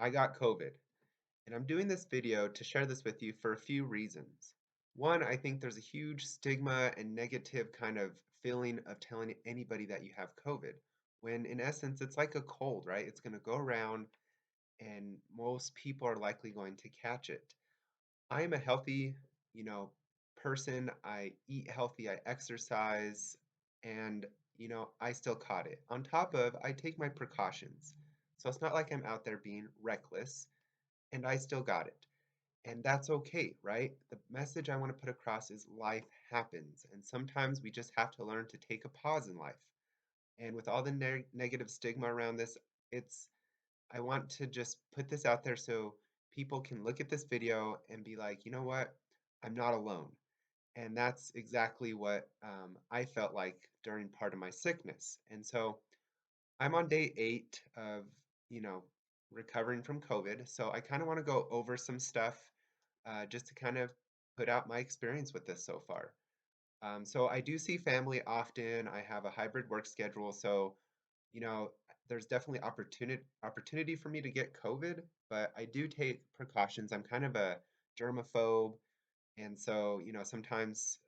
I got COVID, and I'm doing this video to share this with you for a few reasons. One, I think there's a huge stigma and negative kind of feeling of telling anybody that you have COVID, when in essence, it's like a cold, right? It's going to go around, and most people are likely going to catch it. I am a healthy, you know, person. I eat healthy, I exercise, and I still caught it. On top of, I take my precautions. So it's not like I'm out there being reckless, and I still got it. And that's okay, right? The message I want to put across is life happens, and sometimes we just have to learn to take a pause in life. And with all the negative stigma around this, it's I want to just put this out there so people can look at this video and be like, you know what? I'm not alone. And that's exactly what I felt like during part of my sickness. And so I'm on day 8 of, you know, recovering from COVID. So I kind of want to go over some stuff just to kind of put out my experience with this so far. So I do see family often. I have a hybrid work schedule. So you know, there's definitely opportunity for me to get COVID, but I do take precautions. I'm kind of a germaphobe, and so sometimes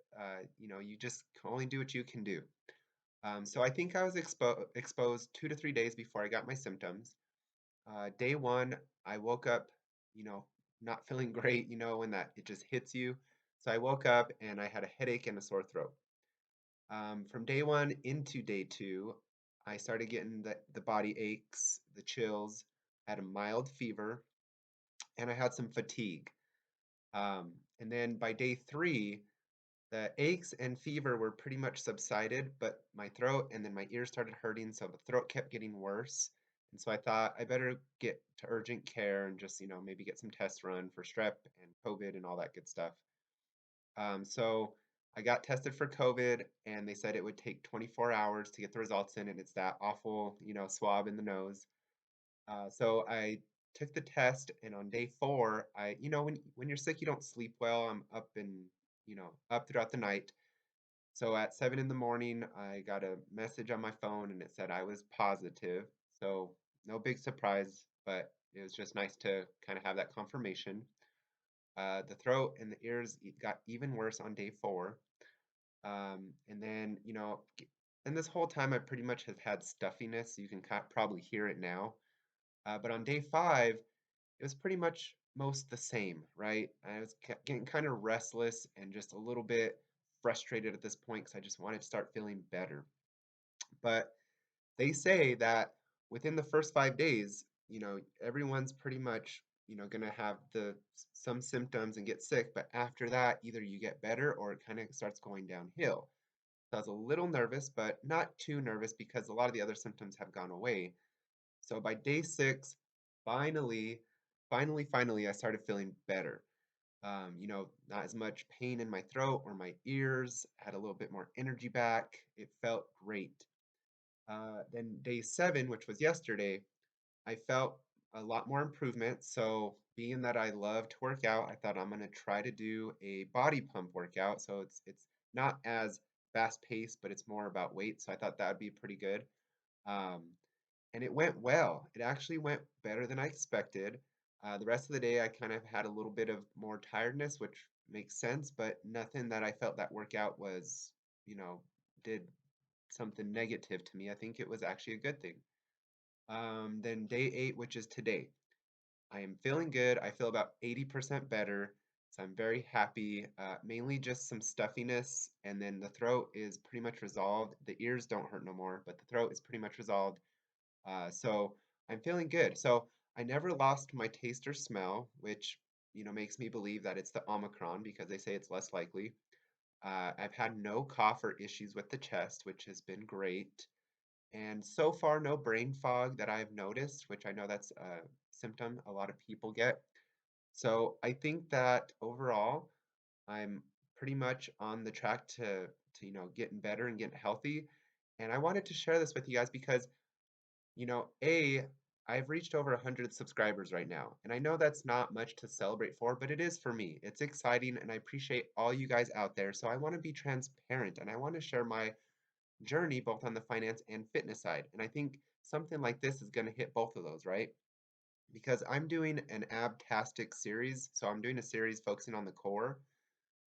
you just can only do what you can do. So I think I was exposed 2 to 3 days before I got my symptoms. Day one, I woke up, you know, not feeling great. When that it just hits you. So I woke up and I had a headache and a sore throat. From day one into day two, I started getting the body aches, the chills, had a mild fever, and I had some fatigue. And then by day three, the aches and fever were pretty much subsided, but my throat and then my ears started hurting, so the throat kept getting worse. And so I thought I better get to urgent care and just, maybe get some tests run for strep and COVID and all that good stuff. So I got tested for COVID, and they said it would take 24 hours to get the results in, and it's that awful, swab in the nose. So I took the test, and on day 4, when you're sick, you don't sleep well. I'm up and up throughout the night. So at 7 in the morning, I got a message on my phone, and it said I was positive. So no big surprise, but it was just nice to kind of have that confirmation. The throat and the ears got even worse on day 4. And then, and this whole time I pretty much have had stuffiness. You can probably hear it now. But on day 5, it was pretty much most the same, right? I was getting kind of restless and just a little bit frustrated at this point because I just wanted to start feeling better. But they say that within the first 5 days, everyone's pretty much, gonna have some symptoms and get sick, but after that, either you get better or it kind of starts going downhill. So I was a little nervous, but not too nervous because a lot of the other symptoms have gone away. So by day 6, finally, finally, I started feeling better. Not as much pain in my throat or my ears, had a little bit more energy back. It felt great. Then day 7, which was yesterday, I felt a lot more improvement. So being that I love to work out, I thought I'm gonna try to do a body pump workout. So it's not as fast paced, but it's more about weight. So I thought that would be pretty good. Um, and it went well. It actually went better than I expected. The rest of the day, I kind of had a little bit of more tiredness, which makes sense, but nothing that I felt that workout was, did something negative to me. I think it was actually a good thing. Then day 8, which is today. I am feeling good. I feel about 80% better. So I'm very happy. Mainly just some stuffiness, and then the throat is pretty much resolved. The ears don't hurt no more, but the throat is pretty much resolved. So I'm feeling good. So I never lost my taste or smell, which makes me believe that it's the Omicron because they say it's less likely. I've had no cough or issues with the chest, which has been great. And so far, no brain fog that I've noticed, which I know that's a symptom a lot of people get. So I think that overall, I'm pretty much on the track to getting better and getting healthy. And I wanted to share this with you guys because I've reached over 100 subscribers right now, and I know that's not much to celebrate for, but it is for me. It's exciting, and I appreciate all you guys out there. So I want to be transparent, and I want to share my journey both on the finance and fitness side. And I think something like this is going to hit both of those, right? because I'm doing an abtastic series. So I'm doing a series focusing on the core.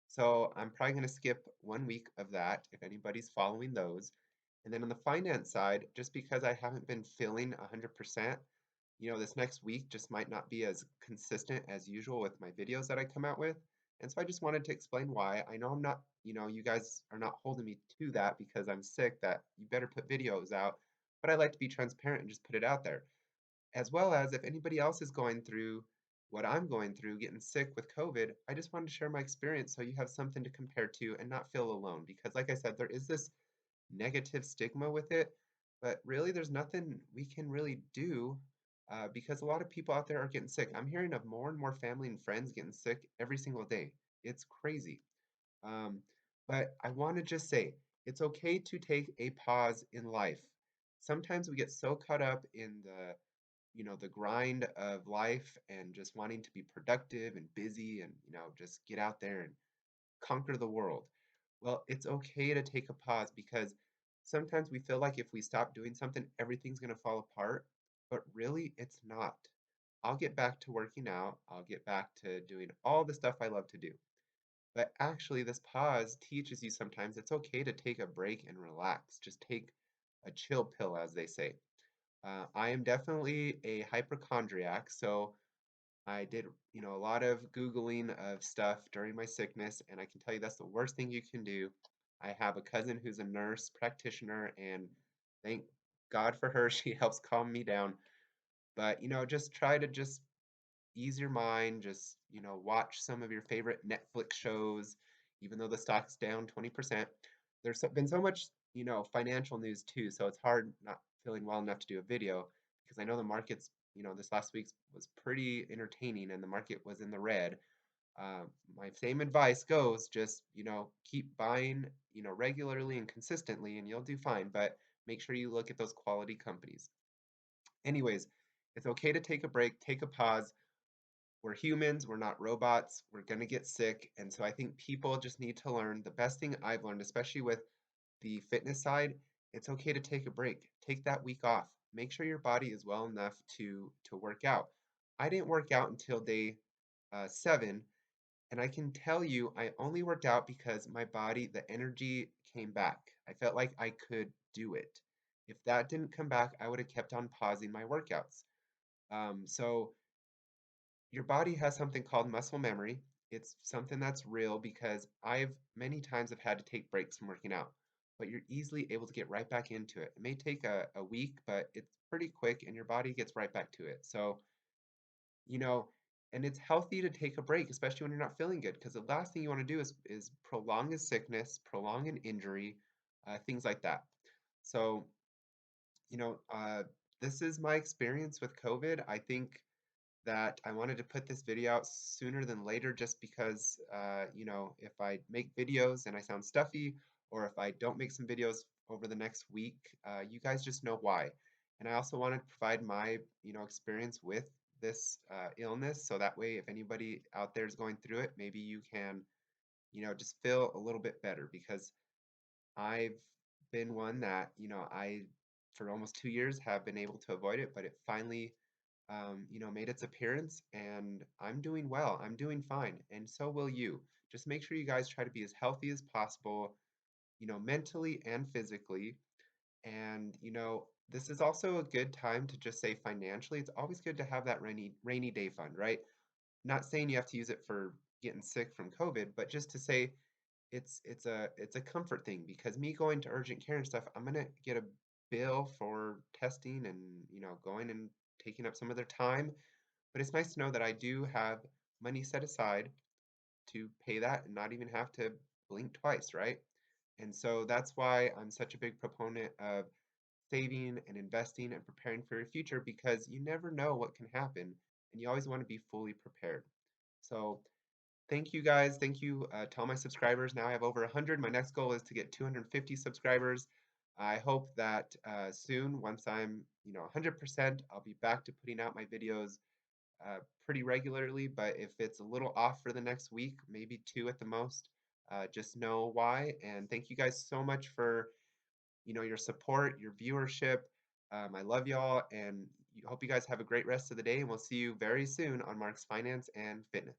So I'm probably going to skip 1 week of that if anybody's following those. And then on the finance side, just because I haven't been feeling 100%, this next week just might not be as consistent as usual with my videos that I come out with. And so I just wanted to explain why. I know I'm not, you guys are not holding me to that because I'm sick, that you better put videos out. But I like to be transparent and just put it out there. As well as if anybody else is going through what I'm going through, getting sick with COVID, I just wanted to share my experience so you have something to compare to and not feel alone. Because, like I said, there is this negative stigma with it, but really there's nothing we can really do because a lot of people out there are getting sick. I'm hearing of more and more family and friends getting sick every single day. It's crazy. Um, but I want to just say it's okay to take a pause in life. Sometimes we get so caught up in the grind of life and just wanting to be productive and busy and just get out there and conquer the world. Well, it's okay to take a pause because sometimes we feel like if we stop doing something, everything's going to fall apart, but really it's not. I'll get back to working out. I'll get back to doing all the stuff I love to do. But actually, this pause teaches you sometimes it's okay to take a break and relax. Just take a chill pill, as they say. I am definitely a hypochondriac, so I did, a lot of Googling of stuff during my sickness, and I can tell you that's the worst thing you can do. I have a cousin who's a nurse practitioner, and thank God for her. She helps calm me down. But, just try to just ease your mind. Just, watch some of your favorite Netflix shows, even though the stock's down 20%. Been so much, financial news too, so it's hard not feeling well enough to do a video because I know the markets, this last week was pretty entertaining and the market was in the red. Uh, my same advice goes, just, keep buying, regularly and consistently and you'll do fine, but make sure you look at those quality companies. Anyways, it's okay to take a break, take a pause. We're humans, we're not robots, we're going to get sick. And so I think people just need to learn the best thing I've learned, especially with the fitness side, it's okay to take a break. Take that week off. Make sure your body is well enough to work out. I didn't work out until day 7, and I can tell you I only worked out because my body, the energy came back. I felt like I could do it. If that didn't come back, I would have kept on pausing my workouts. So your body has something called muscle memory. It's something that's real because I've many times have had to take breaks from working out, but you're easily able to get right back into it. It may take a week, but it's pretty quick and your body gets right back to it. So, you know, and it's healthy to take a break, especially when you're not feeling good, because the last thing you want to do is prolong a sickness, prolong an injury, things like that. So, you know, uh, this is my experience with COVID. I think that I wanted to put this video out sooner than later just because, if I make videos and I sound stuffy, or if I don't make some videos over the next week, you guys just know why. And I also wanted to provide my, experience with this illness, so that way, if anybody out there is going through it, maybe you can, just feel a little bit better because I've been one that, for almost 2 years, have been able to avoid it, but it finally made its appearance and I'm doing well. I'm doing fine. And so will you. Just make sure you guys try to be as healthy as possible, mentally and physically. And, this is also a good time to just say financially, it's always good to have that rainy day fund, right? Not saying you have to use it for getting sick from COVID, but just to say it's a comfort thing because me going to urgent care and stuff, I'm gonna get a bill for testing and, going and taking up some of their time, but it's nice to know that I do have money set aside to pay that and not even have to blink twice, right? And so that's why I'm such a big proponent of saving and investing and preparing for your future because you never know what can happen and you always want to be fully prepared. So thank you guys. Thank you to all my subscribers. Now I have over 100. My next goal is to get 250 subscribers. I hope that soon, once I'm 100%, I'll be back to putting out my videos pretty regularly, but if it's a little off for the next week, maybe two at the most, just know why. And thank you guys so much for, your support, your viewership. I love y'all, and Hope you guys have a great rest of the day, and we'll see you very soon on Mark's Finance and Fitness.